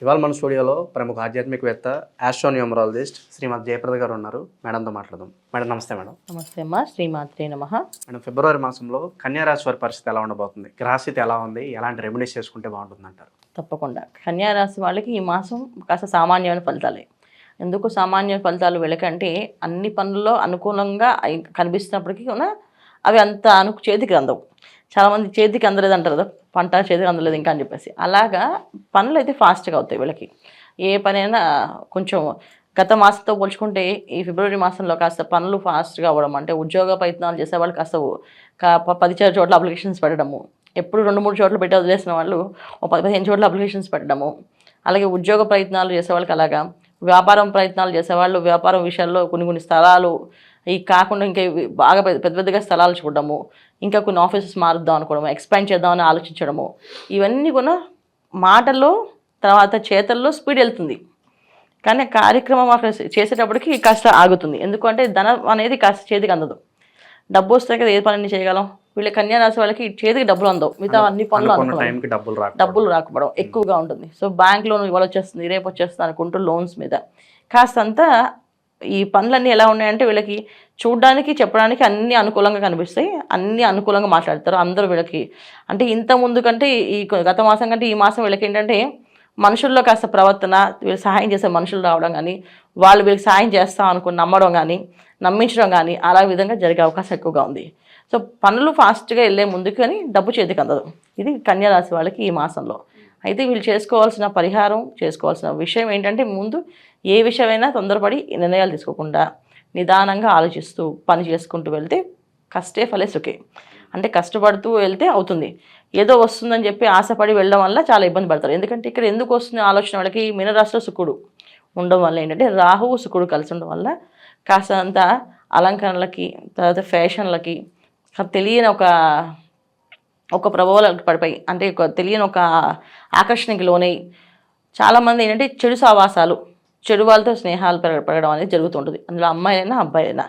ఇవాళ మన స్టూడియోలో ప్రముఖ ఆధ్యాత్మికవేత్త ఆస్ట్రోన్యూమరాలజిస్ట్ శ్రీమతి జయప్రద గారు ఉన్నారు. మేడంతో మాట్లాడదాం. మేడం నమస్తే. మేడం నమస్తే అమ్మా. శ్రీమాత్రే నమః. మేడం, ఫిబ్రవరి మాసంలో కన్యా రాశి వారి పరిస్థితి ఎలా ఉండబోతుంది? గ్రహస్థితి ఎలా ఉంది? ఎలాంటి రెమెడీస్ చేసుకుంటే బాగుంటుంది అంటారు? తప్పకుండా కన్యా రాశి వాళ్ళకి ఈ మాసం కాస్త సామాన్యమైన ఫలితాలే. ఎందుకు సామాన్య ఫలితాలు వీళ్ళకంటే అన్ని పనుల్లో అనుకూలంగా కనిపిస్తున్నప్పటికీ కూడా అవి అంత చేతికి అందవు. చాలామంది చేతికి అందలేదు అంటారు కదా, పంట చేతికి అందలేదు ఇంకా అని చెప్పేసి. అలాగా పనులు అయితే ఫాస్ట్గా అవుతాయి వీళ్ళకి. ఏ పనైనా కొంచెం గత మాసంతో పోల్చుకుంటే ఈ ఫిబ్రవరి మాసంలో కాస్త పనులు ఫాస్ట్గా అవ్వడం, అంటే ఉద్యోగ ప్రయత్నాలు చేసేవాళ్ళు కాస్త 10 చోట్ల అప్లికేషన్స్ పెట్టడము, ఎప్పుడు 2-3 చోట్ల పెట్టి వదిలేసిన వాళ్ళు 10-15 చోట్ల అప్లికేషన్స్ పెట్టడము. అలాగే ఉద్యోగ ప్రయత్నాలు చేసేవాళ్ళకి అలాగా, వ్యాపారం ప్రయత్నాలు చేసేవాళ్ళు వ్యాపారం విషయాల్లో కొన్ని స్థలాలు ఈ కాకుండా ఇంకా బాగా పెద్దగా స్థలాలు చూడడము, ఇంకా కొన్ని ఆఫీసెస్ మారుద్దాం అనుకోవడము, ఎక్స్పాండ్ చేద్దామని ఆలోచించడము, ఇవన్నీ కూడా మాటల్లో తర్వాత చేతల్లో స్పీడ్ వెళ్తుంది. కానీ కార్యక్రమం అక్కడ చేసేటప్పటికి కాస్త ఆగుతుంది. ఎందుకంటే ధనం అనేది కాస్త చేతికి అందదు. డబ్బు వస్తే కదా ఏ పని చేయగలం. వీళ్ళ కన్యా రాశి వాళ్ళకి చేతికి డబ్బులు అందవు. మిగతా అన్ని పనులు డబ్బులు రాకపోవడం ఎక్కువగా ఉంటుంది. సో బ్యాంక్ లోన్ ఇవాళ వచ్చేస్తుంది, రేపు వచ్చేస్తుంది అనుకుంటూ లోన్స్ మీద కాస్తంతా ఈ పనులన్నీ ఎలా ఉన్నాయంటే వీళ్ళకి చూడడానికి చెప్పడానికి అన్నీ అనుకూలంగా కనిపిస్తాయి, అన్నీ అనుకూలంగా మాట్లాడతారు అందరూ వీళ్ళకి. అంటే ఇంత ముందు కంటే ఈ గత మాసం కంటే ఈ మాసం వీళ్ళకి ఏంటంటే మనుషుల్లో కాస్త ప్రవర్తన, వీళ్ళు సహాయం చేసే మనుషులు రావడం కానీ, వాళ్ళు వీళ్ళకి సహాయం చేస్తాం అనుకుని నమ్మడం కానీ, నమ్మించడం కానీ అలా విధంగా జరిగే అవకాశం ఎక్కువగా ఉంది. సో పనులు ఫాస్ట్గా వెళ్ళే ముందుకు కానీ డబ్బు చేతికి అందదు. ఇది కన్యా రాశి వాళ్ళకి ఈ మాసంలో. అయితే వీళ్ళు చేసుకోవాల్సిన పరిహారం, చేసుకోవాల్సిన విషయం ఏంటంటే ముందు ఏ విషయమైనా తొందరపడి నిర్ణయాలు తీసుకోకుండా నిదానంగా ఆలోచిస్తూ పని చేసుకుంటూ వెళ్తే కష్టే ఫలే సుఖే. అంటే కష్టపడుతూ వెళ్తే అవుతుంది. ఏదో వస్తుందని చెప్పి ఆశపడి వెళ్ళడం వల్ల చాలా ఇబ్బంది పడతారు. ఎందుకంటే ఇక్కడ ఎందుకు వస్తుంది ఆలోచన వాళ్ళకి, మీనరాశిలో శుక్రుడు ఉండడం వల్ల ఏంటంటే రాహువు శుక్రుడు కలిసి ఉండడం వల్ల కాస్తంత అలంకరణలకి, తర్వాత ఫ్యాషన్లకి తెలియని ఒక ప్రభావాలకు పడిపోయి, అంటే తెలియని ఒక ఆకర్షణకి లోనై చాలామంది ఏంటంటే చెడు సావాసాలు, చెడు వాళ్ళతో స్నేహాలు పెరగడం అనేది జరుగుతుంటుంది. అందులో అమ్మాయిలైనా అబ్బాయిలైనా.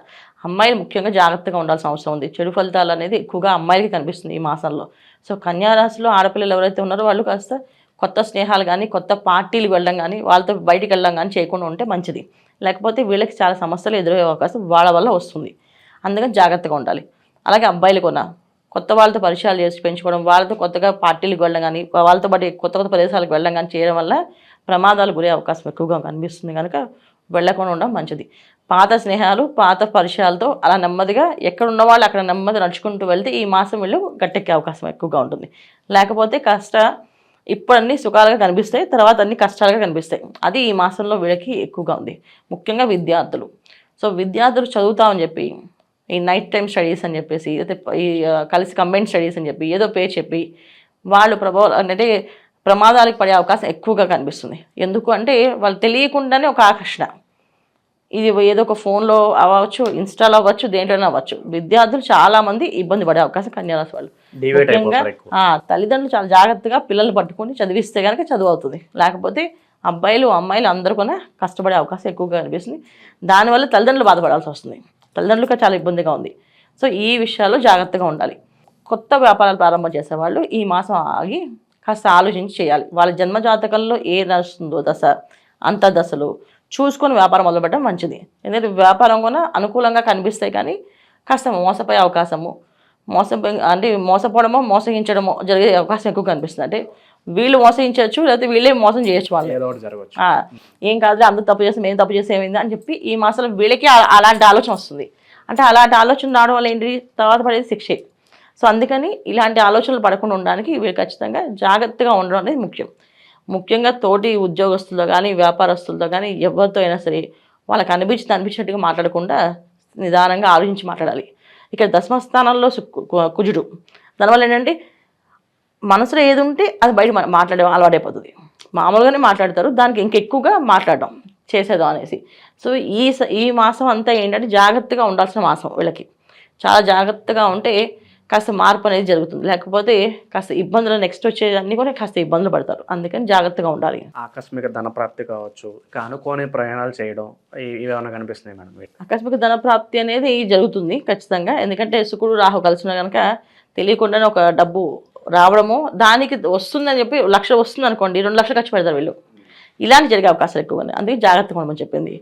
అమ్మాయిలు ముఖ్యంగా జాగ్రత్తగా ఉండాల్సిన అవసరం ఉంది. చెడు ఫలితాలు అనేది ఎక్కువగా అమ్మాయిలకి కనిపిస్తుంది ఈ మాసంలో. సో కన్యా రాశిలో ఆడపిల్లలు ఎవరైతే ఉన్నారో వాళ్ళు కాస్త కొత్త స్నేహాలు కానీ, కొత్త పార్టీలకు వెళ్ళడం కానీ, వాళ్ళతో బయటికి వెళ్ళడం కానీ చేయకుండా ఉంటే మంచిది. లేకపోతే వీళ్ళకి చాలా సమస్యలు ఎదురయ్యే అవకాశం వాళ్ళ వల్ల వస్తుంది. అందుకని జాగ్రత్తగా ఉండాలి. అలాగే అబ్బాయిలు కూడా కొత్త వాళ్ళతో పరిచయాలు చేసి పెంచుకోవడం, వాళ్ళతో కొత్తగా పార్టీలకు వెళ్ళడం కానీ, వాళ్ళతో పాటు కొత్త ప్రదేశాలకు వెళ్ళడం కానీ చేయడం వల్ల ప్రమాదాలు గురే అవకాశం ఎక్కువగా కనిపిస్తుంది. కనుక వెళ్ళకుండా ఉండడం మంచిది. పాత స్నేహాలు, పాత పరిచయాలతో అలా నెమ్మదిగా ఎక్కడ ఉన్న వాళ్ళు అక్కడ నెమ్మది నడుచుకుంటూ వెళ్తే ఈ మాసం వీళ్ళు గట్టెక్కే అవకాశం ఎక్కువగా ఉంటుంది. లేకపోతే ఇప్పుడు అన్నీ సుఖాలుగా కనిపిస్తాయి, తర్వాత అన్ని కష్టాలుగా కనిపిస్తాయి. అది ఈ మాసంలో వీళ్ళకి ఎక్కువగా ఉంది. ముఖ్యంగా విద్యార్థులు. సో విద్యార్థులు చదువుతామని చెప్పి ఈ నైట్ టైం స్టడీస్ అని చెప్పేసి, ఈ కలిసి కంబైన్ స్టడీస్ అని చెప్పి ఏదో పేరు చెప్పి వాళ్ళు అంటే ప్రమాదాలకు పడే అవకాశం ఎక్కువగా కనిపిస్తుంది. ఎందుకు అంటే వాళ్ళు తెలియకుండానే ఒక ఆకర్షణ, ఇది ఏదో ఒక ఫోన్లో అవ్వచ్చు, ఇన్స్టాలో అవ్వచ్చు, దేంట్లోనే అవ్వచ్చు. విద్యార్థులు చాలామంది ఇబ్బంది పడే అవకాశం కన్యా రాశి వాళ్ళు. ముఖ్యంగా తల్లిదండ్రులు చాలా జాగ్రత్తగా పిల్లలు పట్టుకొని చదివిస్తే కనుక చదువు అవుతుంది. లేకపోతే అబ్బాయిలు అమ్మాయిలు అందరూ కూడా కష్టపడే అవకాశం ఎక్కువగా కనిపిస్తుంది. దానివల్ల తల్లిదండ్రులు బాధపడాల్సి వస్తుంది. తల్లిదండ్రులకు చాలా ఇబ్బందిగా ఉంది. సో ఈ విషయాల్లో జాగ్రత్తగా ఉండాలి. కొత్త వ్యాపారాలు ప్రారంభం చేసేవాళ్ళు ఈ మాసం ఆగి కాస్త ఆలోచించి చేయాలి. వాళ్ళ జన్మజాతకంలో ఏ నడుస్తుందో దశ, అంత దశలు చూసుకొని వ్యాపారం మొదలుపెట్టడం మంచిది. ఎందుకంటే వ్యాపారం కూడా అనుకూలంగా కనిపిస్తాయి, కానీ కాస్త మోసపోయే అవకాశము, మోసపోవడమో మోసగించడమో జరిగే అవకాశం ఎక్కువ కనిపిస్తుంది. అంటే వీళ్ళు మోసగించవచ్చు, లేకపోతే వీళ్ళే మోసం చేయొచ్చు. వాళ్ళు ఏం కాదు అందరూ తప్పు చేస్తే మేము తప్పు చేస్తే ఏమైంది అని చెప్పి ఈ మాసంలో వీళ్ళకి అలాంటి ఆలోచన వస్తుంది. అంటే అలాంటి ఆలోచన రావడం వల్ల ఏంటి, తర్వాత పడేది శిక్షే. సో అందుకని ఇలాంటి ఆలోచనలు పడకుండా ఉండడానికి వీళ్ళు ఖచ్చితంగా జాగ్రత్తగా ఉండడం అనేది ముఖ్యం. ముఖ్యంగా తోటి ఉద్యోగస్తులతో కానీ, వ్యాపారస్తులతో కానీ, ఎవరితో అయినా సరే వాళ్ళకి అనిపించినట్టుగా మాట్లాడకుండా నిదానంగా ఆలోచించి మాట్లాడాలి. ఇక్కడ దశమస్థానంలో కుజుడు, దానివల్ల ఏంటంటే మనసులో ఏది ఉంటే అది బయట మాట్లాడే అలవాటైపోతుంది. మామూలుగానే మాట్లాడతారు, దానికి ఇంకెక్కువగా మాట్లాడడం చేసేదాం అనేసి. సో ఈ మాసం అంతా ఏంటంటే జాగ్రత్తగా ఉండాల్సిన మాసం వీళ్ళకి. చాలా జాగ్రత్తగా ఉంటే కాస్త మార్పు అనేది జరుగుతుంది. లేకపోతే కాస్త ఇబ్బందులు నెక్స్ట్ వచ్చేదన్నీ కూడా కాస్త ఇబ్బందులు పడతారు. అందుకని జాగ్రత్తగా ఉండాలి. ఆకస్మిక ధన ప్రాప్తి కావచ్చు, అనుకోని ప్రయాణాలు చేయడం, ఇవేమైనా కనిపిస్తున్నాయి మేడం? ఆకస్మిక ధన ప్రాప్తి అనేది జరుగుతుంది ఖచ్చితంగా. ఎందుకంటే శుక్రుడు రాహు కలిసిన కనుక తెలియకుండానే ఒక డబ్బు రావడము, దానికి వస్తుందని చెప్పి 1,00,000 వస్తుంది అనుకోండి, 2 లక్షలు ఖర్చు పెడతారు వీళ్ళు. ఇలాంటి జరిగే అవకాశాలు ఎక్కువ ఉన్నాయి. అందుకే జాగ్రత్తగా ఉండమని చెప్పింది.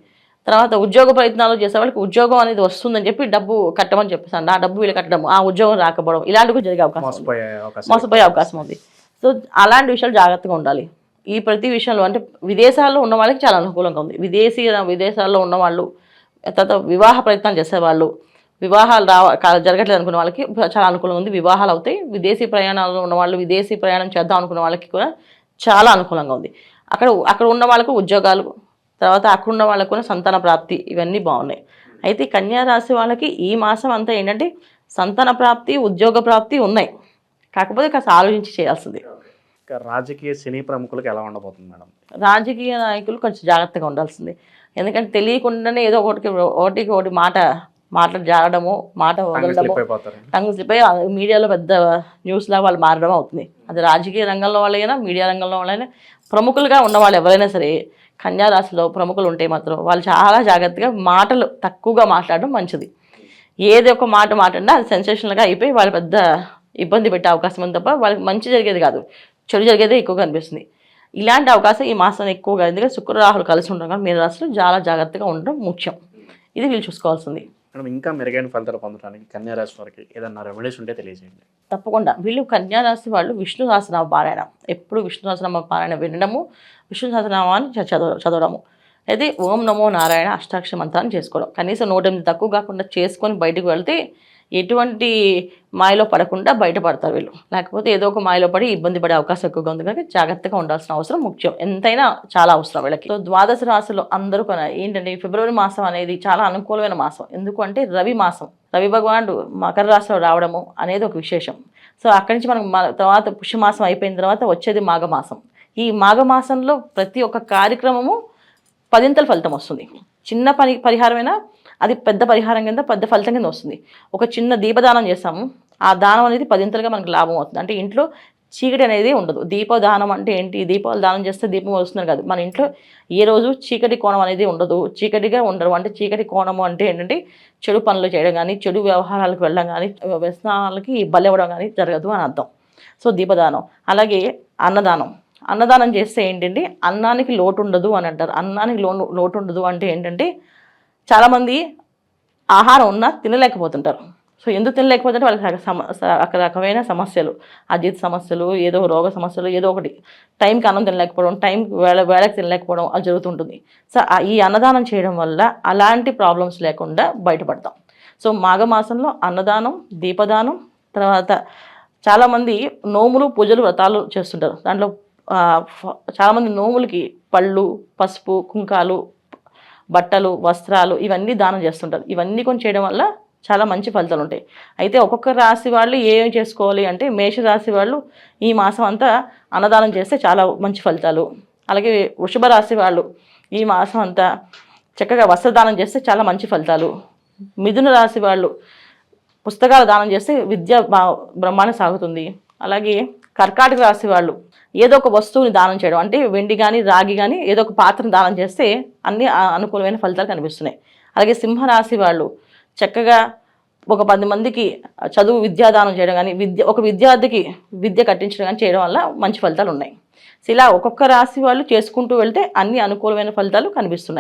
తర్వాత ఉద్యోగ ప్రయత్నాలు చేసే వాళ్ళకి ఉద్యోగం అనేది వస్తుందని చెప్పి డబ్బు కట్టమని చెప్పేసాను. ఆ డబ్బు వీళ్ళు కట్టడం, ఆ ఉద్యోగం రాకపోవడం, ఇలాంటివి కూడా జరిగే అవకాశం ఉంది. మోసపోయే అవకాశం ఉంది. సో అలాంటి విషయాలు జాగ్రత్తగా ఉండాలి. ఈ ప్రతి విషయంలో అంటే విదేశాల్లో ఉన్న వాళ్ళకి చాలా అనుకూలంగా ఉంది. విదేశాల్లో ఉన్న వాళ్ళు, తర్వాత వివాహ ప్రయత్నాలు చేసేవాళ్ళు, వివాహాలు జరగట్లేదు అనుకున్న వాళ్ళకి చాలా అనుకూలంగా ఉంది. వివాహాలు అవుతాయి. విదేశీ ప్రయాణాల్లో ఉన్న వాళ్ళు, విదేశీ ప్రయాణం చేద్దాం అనుకున్న వాళ్ళకి కూడా చాలా అనుకూలంగా ఉంది. అక్కడ ఉన్న వాళ్ళకు ఉద్యోగాలు, తర్వాత అక్కడ ఉన్న వాళ్ళకు కూడా సంతాన ప్రాప్తి, ఇవన్నీ బాగున్నాయి. అయితే కన్యా రాశి వాళ్ళకి ఈ మాసం అంతా ఏంటంటే సంతాన ప్రాప్తి, ఉద్యోగ ప్రాప్తి ఉన్నాయి. కాకపోతే కాస్త ఆలోచించి చేయాల్సింది. రాజకీయ సినీ ప్రముఖులకు ఎలా ఉండబోతుంది మేడం? రాజకీయ నాయకులు కొంచెం జాగ్రత్తగా ఉండాల్సింది. ఎందుకంటే తెలియకుండానే ఏదో ఒకటి మాటలు జారడము, మాట వదలడము, టంగ్ స్లిప్ అయ్యి మీడియాలో పెద్ద న్యూస్లా వాళ్ళు మారడం అవుతుంది. అది రాజకీయ రంగంలో వాళ్ళైనా, మీడియా రంగంలో వాళ్ళైనా, ప్రముఖులుగా ఉన్న వాళ్ళు ఎవరైనా సరే కన్యా రాశిలో ప్రముఖులు ఉంటే మాత్రం వాళ్ళు చాలా జాగ్రత్తగా మాటలు తక్కువగా మాట్లాడడం మంచిది. ఏది ఒక మాట మాట్లాడినా అది సెన్సేషనల్గా అయిపోయి వాళ్ళు పెద్ద ఇబ్బంది పెట్టే అవకాశం ఉంది తప్ప వాళ్ళకి మంచి జరిగేది కాదు, చెడు జరిగేదే ఎక్కువగా అనిపిస్తుంది. ఇలాంటి అవకాశం ఈ మాసం ఎక్కువగా, ఎందుకంటే శుక్ర రాహులు కలిసి ఉండడం కానీ మీన రాశిలో చాలా జాగ్రత్తగా ఉండడం ముఖ్యం. ఇది వీళ్ళు చూసుకోవాల్సింది. మేడం, ఇంకా మెరుగైన ఫలితాలు పొందడానికి కన్యా రాశి వారికి ఏదన్నా రెమెడీస్ ఉంటే తెలియజేయండి. తప్పకుండా. వీళ్ళు కన్యా రాశి వాళ్ళు విష్ణు సహస్రనామ పారాయణ, ఎప్పుడు విష్ణు సహస్రనామ పారాయణ వినడము, విష్ణు సహస్రనామాన్ని చదవడము, అయితే ఓం నమో నారాయణ అష్టాక్షర మంత్రాన్ని చేసుకోవడం, కనీసం 108 తక్కువ కాకుండా చేసుకొని బయటకు వెళ్తే ఎటువంటి మాయలో పడకుండా బయటపడతారు వీళ్ళు. లేకపోతే ఏదో ఒక మాయలో పడి ఇబ్బంది పడే అవకాశం ఎక్కువగా ఉంది కనుక జాగ్రత్తగా ఉండాల్సిన అవసరం ముఖ్యం, ఎంతైనా చాలా అవసరం వీళ్ళకి. సో ద్వాదశ రాశులు అందరూ ఏంటంటే ఫిబ్రవరి మాసం అనేది చాలా అనుకూలమైన మాసం. ఎందుకు అంటే రవి మాసం, రవి భగవానుడు మకర రాశిలో రావడము అనేది ఒక విశేషం. సో అక్కడి నుంచి మనం తర్వాత పుష్యమాసం అయిపోయిన తర్వాత వచ్చేది మాఘమాసం. ఈ మాఘమాసంలో ప్రతి ఒక్క కార్యక్రమము 10ంతల ఫలితం వస్తుంది. చిన్న పరిహారమైనా అది పెద్ద పరిహారం కింద, పెద్ద ఫలితం కింద వస్తుంది. ఒక చిన్న దీపదానం చేస్తాము, ఆ దానం అనేది 10ంతలుగా మనకు లాభం అవుతుంది. అంటే ఇంట్లో చీకటి అనేది ఉండదు. దీపదానం అంటే ఏంటి? దీపాలు దానం చేస్తే దీపం వస్తున్నారు కాదు, మన ఇంట్లో ఏ రోజు చీకటి కోణం అనేది ఉండదు, చీకటిగా ఉండరు. అంటే చీకటి కోణము అంటే ఏంటంటే చెడు పనులు చేయడం కానీ, చెడు వ్యవహారాలకు వెళ్ళడం కానీ, వ్యసనాలకి బలివ్వడం కానీ జరగదు అని అర్థం. సో దీపదానం. అలాగే అన్నదానం చేస్తే ఏంటంటే అన్నానికి లోటు ఉండదు అని అంటారు. అన్నానికి లోటు ఉండదు అంటే ఏంటంటే చాలామంది ఆహారం ఉన్నా తినలేకపోతుంటారు. సో ఎందుకు తినలేకపోతుంటే వాళ్ళకి రకమైన సమస్యలు, అజీత సమస్యలు, ఏదో రోగ సమస్యలు, ఏదో ఒకటి, టైంకి అన్నం తినలేకపోవడం, టైంకి వేళకి తినలేకపోవడం అది జరుగుతుంటుంది. సో ఈ అన్నదానం చేయడం వల్ల అలాంటి ప్రాబ్లమ్స్ లేకుండా బయటపడతాం. సో మాఘమాసంలో అన్నదానం, దీపదానం, తర్వాత చాలామంది నోములు, పూజలు, వ్రతాలు చేస్తుంటారు. దాంట్లో చాలామంది నోములకి పళ్ళు, పసుపు, కుంకాలు, బట్టలు, వస్త్రాలు ఇవన్నీ దానం చేస్తుంటారు. ఇవన్నీ కొన్ని చేయడం వల్ల చాలా మంచి ఫలితాలు ఉంటాయి. అయితే ఒక్కొక్క రాశి వాళ్ళు ఏం చేసుకోవాలి అంటే, మేషరాశి వాళ్ళు ఈ మాసం అంతా అన్నదానం చేస్తే చాలా మంచి ఫలితాలు. అలాగే వృషభ రాశి వాళ్ళు ఈ మాసం అంతా చక్కగా వస్త్రదానం చేస్తే చాలా మంచి ఫలితాలు. మిథున రాశి వాళ్ళు పుస్తకాలు దానం చేస్తే విద్య బ్రహ్మాండం సాగుతుంది. అలాగే కర్కాటక రాశి వాళ్ళు ఏదో ఒక వస్తువుని దానం చేయడం, అంటే వెండి కానీ, రాగి కానీ ఏదో ఒక పాత్రను దానం చేస్తే అన్ని అనుకూలమైన ఫలితాలు కనిపిస్తున్నాయి. అలాగే సింహరాశి వాళ్ళు చక్కగా ఒక 10 మందికి చదువు, విద్యాదానం చేయడం కానీ, ఒక విద్యార్థికి విద్య కట్టించడం కానీ చేయడం వల్ల మంచి ఫలితాలు ఉన్నాయి. ఇలా ఒక్కొక్క రాశి వాళ్ళు చేసుకుంటూ వెళ్తే అన్ని అనుకూలమైన ఫలితాలు కనిపిస్తున్నాయి.